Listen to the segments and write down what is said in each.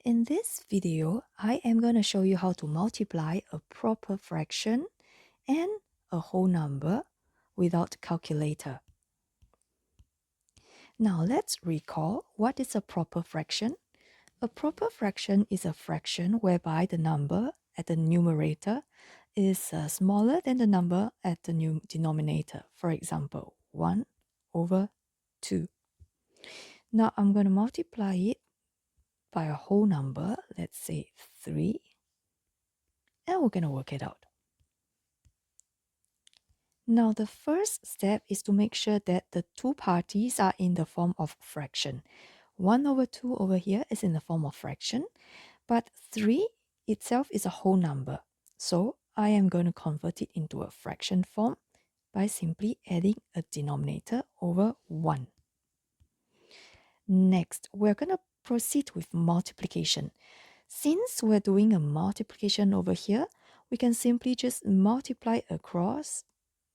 In this video, I am going to show you how to multiply a proper fraction and a whole number without calculator. Now let's recall what is a proper fraction. A proper fraction is a fraction whereby the number at the numerator is smaller than the number at the denominator. For example, 1 over 2. Now I'm going to multiply it by a whole number, let's say 3, and we're going to work it out. Now the first step is to make sure that the two parties are in the form of fraction. 1 over 2 over here is in the form of fraction, but 3 itself is a whole number. So I am going to convert it into a fraction form by simply adding a denominator over 1. Next, we're going to proceed with multiplication. Since we're doing a multiplication over here, we can simply just multiply across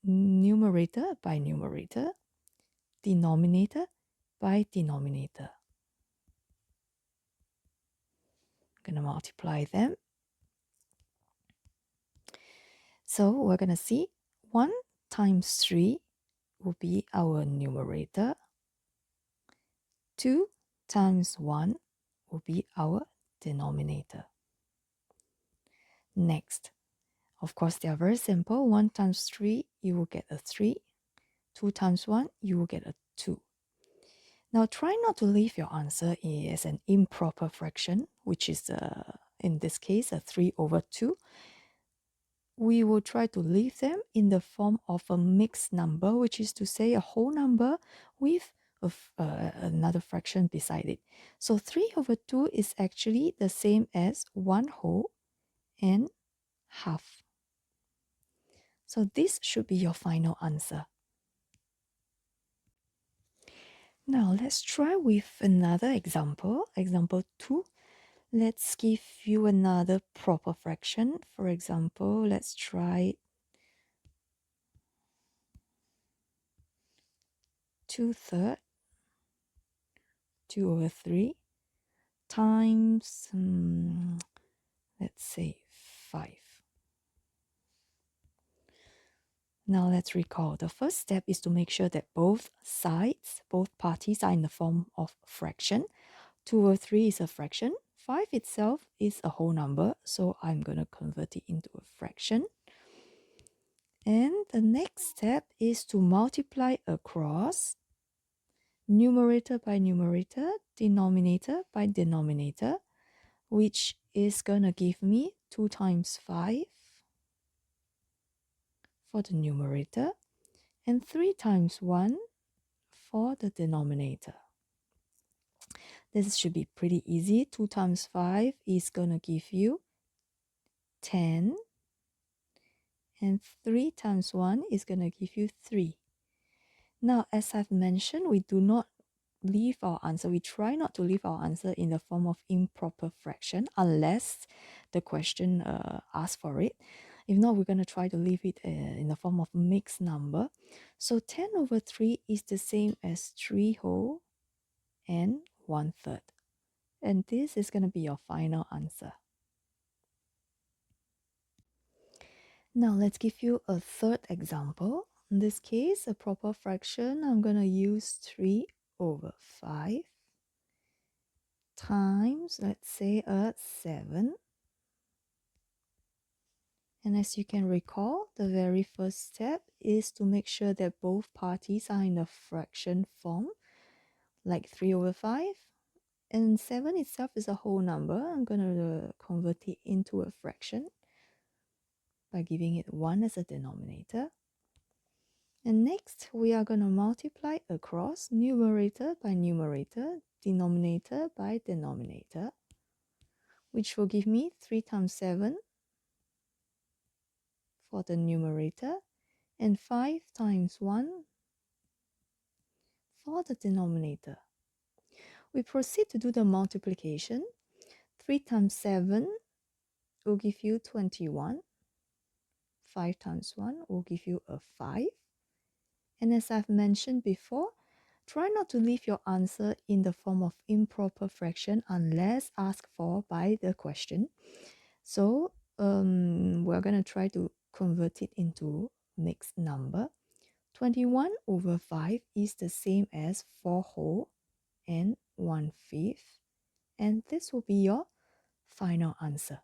numerator by numerator, denominator by denominator. I'm going to multiply them. So we're going to see 1 times 3 will be our numerator. 2 times 1 will be our denominator. Next, of course, they are very simple. 1 times 3, you will get a 3. 2 times 1, you will get a 2. Now, try not to leave your answer as an improper fraction, which is, in this case, a 3 over 2. We will try to leave them in the form of a mixed number, which is to say a whole number with another fraction beside it. So 3 over 2 is actually the same as 1 whole and half. So this should be your final answer. Now let's try with another example. Example 2. Let's give you another proper fraction. For example, let's try 2/3, 2 over 3, times, let's say 5. Now let's recall. The first step is to make sure that both sides, both parties are in the form of fraction. 2 over 3 is a fraction. 5 itself is a whole number, so I'm going to convert it into a fraction. And the next step is to multiply across numerator by numerator, denominator by denominator, which is going to give me 2 times 5 for the numerator and 3 times 1 for the denominator. This should be pretty easy. 2 times 5 is going to give you 10. And 3 times 1 is going to give you 3. Now, as I've mentioned, we do not leave our answer. We try not to leave our answer in the form of improper fraction unless the question asks for it. If not, we're going to try to leave it in the form of mixed number. So 10 over 3 is the same as 3 whole and 1/3. And this is going to be your final answer. Now let's give you a third example. In this case, a proper fraction, I'm going to use 3 over 5 times, let's say, a 7. And as you can recall, the very first step is to make sure that both parties are in the fraction form, like 3 over 5. And 7 itself is a whole number. I'm going to convert it into a fraction by giving it 1 as a denominator. And next, we are going to multiply across numerator by numerator, denominator by denominator, which will give me 3 times 7 for the numerator and 5 times 1 for the denominator. We proceed to do the multiplication. 3 times 7 will give you 21. 5 times 1 will give you a 5. And as I've mentioned before, Try not to leave your answer in the form of improper fraction unless asked for by the question. So we're going to try to convert it into mixed number. 21 over 5 is the same as 4 whole and 1/5. And this will be your final answer.